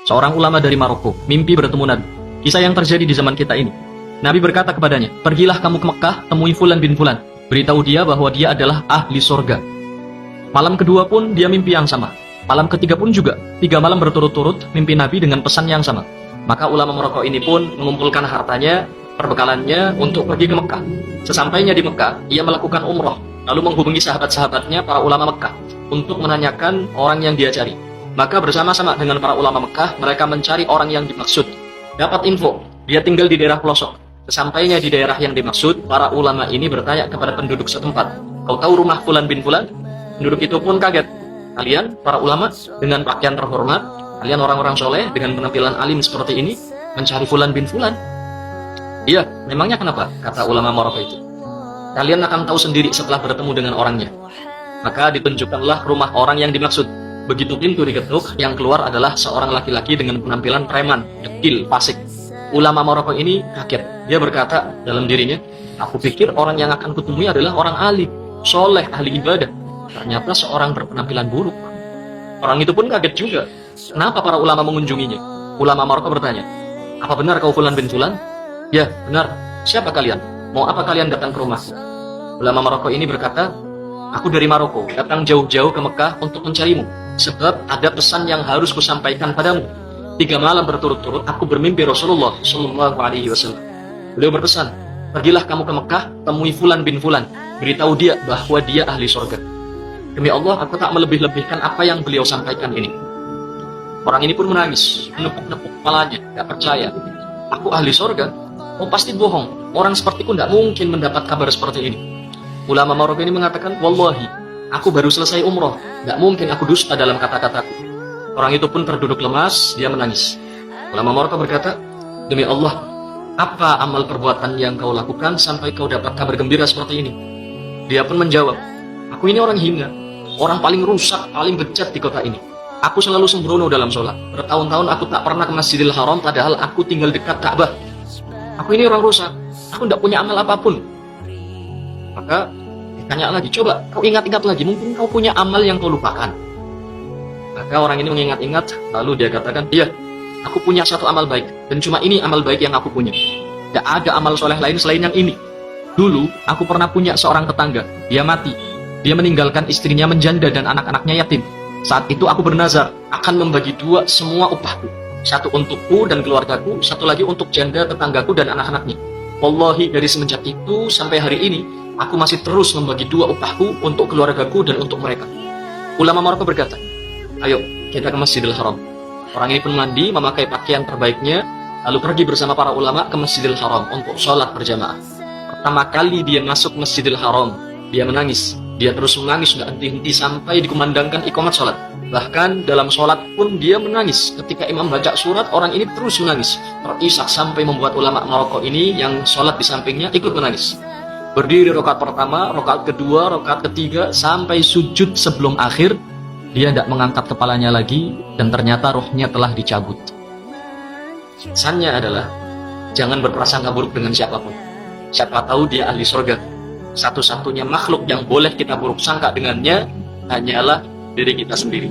seorang ulama dari Maroko, mimpi bertemu Nabi. Kisah yang terjadi di zaman kita ini. Nabi berkata kepadanya, pergilah kamu ke Mekah, temui Fulan bin Fulan. Beritahu dia bahwa dia adalah ahli surga. Malam kedua pun dia mimpi yang sama. Malam ketiga pun juga. 3 malam berturut-turut mimpi Nabi dengan pesan yang sama. Maka ulama Maroko ini pun mengumpulkan hartanya, perbekalannya untuk pergi ke Mekah. Sesampainya di Mekah, ia melakukan umroh, lalu menghubungi sahabat-sahabatnya para ulama Mekah untuk menanyakan orang yang dia cari. Maka bersama-sama dengan para ulama Mekah, mereka mencari orang yang dimaksud. Dapat info, dia tinggal di daerah pelosok. Sesampainya di daerah yang dimaksud, para ulama ini bertanya kepada penduduk setempat, kau tahu rumah Fulan bin Fulan? Penduduk itu pun kaget. Kalian, para ulama, dengan pakaian terhormat, kalian orang-orang soleh, dengan penampilan alim seperti ini, mencari Fulan bin Fulan? Iya, memangnya kenapa? Kata ulama Maroko itu. Kalian akan tahu sendiri setelah bertemu dengan orangnya. Maka ditunjukkanlah rumah orang yang dimaksud. Begitu pintu diketuk, yang keluar adalah seorang laki-laki dengan penampilan preman, dekil, fasik. Ulama Maroko ini kaget. Dia berkata dalam dirinya, aku pikir orang yang akan kutemui adalah orang alim, soleh, ahli ibadah. Ternyata seorang berpenampilan buruk. Orang itu pun kaget juga. Kenapa para ulama mengunjunginya? Ulama Maroko bertanya, apa benar kau Fulan bin Fulan? Ya, benar. Siapa kalian? Mau apa kalian datang ke rumahku? Ulama Maroko ini berkata, aku dari Maroko, datang jauh-jauh ke Mekah untuk mencarimu. Sebab ada pesan yang harus kusampaikan padamu. 3 malam berturut-turut aku bermimpi Rasulullah SAW. Beliau berpesan, pergilah kamu ke Mekah, temui Fulan bin Fulan. Beritahu dia bahwa dia ahli surga. Demi Allah, aku tak melebih-lebihkan apa yang beliau sampaikan ini. Orang ini pun menangis, menepuk-nepuk kepalanya, gak percaya. Aku ahli surga? Oh pasti bohong, orang sepertiku tidak mungkin mendapat kabar seperti ini. Ulama Maroko ini mengatakan, wallahi, aku baru selesai umroh, gak mungkin aku dusta dalam kata-kataku. Orang itu pun terduduk lemas, dia menangis. Ulama Maroko berkata, demi Allah, apa amal perbuatan yang kau lakukan sampai kau dapat kabar gembira seperti ini? Dia pun menjawab, aku ini orang hina, orang paling rusak, paling bejat di kota ini. Aku selalu sembrono dalam sholat. Bertahun-tahun aku tak pernah ke Masjidil Haram, padahal aku tinggal dekat Ka'bah. Aku ini orang rusak, aku tidak punya amal apapun. Maka ditanya lagi, coba kau ingat-ingat lagi, mungkin kau punya amal yang kau lupakan. Maka orang ini mengingat-ingat, lalu dia katakan, iya, aku punya satu amal baik, dan cuma ini amal baik yang aku punya. Tidak ada amal soleh lain selain yang ini. Dulu, aku pernah punya seorang tetangga, dia mati. Dia meninggalkan istrinya menjanda dan anak-anaknya yatim. Saat itu aku bernazar, akan membagi 2 semua upahku. Satu untukku dan keluargaku, satu lagi untuk janda tetanggaku dan anak-anaknya. Wallahi, dari semenjak itu sampai hari ini, aku masih terus membagi 2 upahku untuk keluargaku dan untuk mereka. Ulama Maroko berkata, ayo kita ke Masjidil Haram. Orang ini pun mandi, memakai pakaian terbaiknya, lalu pergi bersama para ulama ke Masjidil Haram untuk sholat berjamaah. Pertama kali dia masuk Masjidil Haram, dia menangis. Dia terus menangis, nggak henti-henti sampai dikumandangkan iqamat sholat. Bahkan dalam sholat pun dia menangis. Ketika imam baca surat, orang ini terus menangis. Terisak sampai membuat ulama Maroko ini yang sholat di sampingnya ikut menangis. Berdiri rakaat pertama, rakaat kedua, rakaat ketiga, sampai sujud sebelum akhir. Dia tidak mengangkat kepalanya lagi, dan ternyata rohnya telah dicabut. Pesannya adalah, jangan berprasangka buruk dengan siapapun. Siapa tahu dia ahli surga. Satu-satunya makhluk yang boleh kita buruk sangka dengannya hanyalah diri kita sendiri.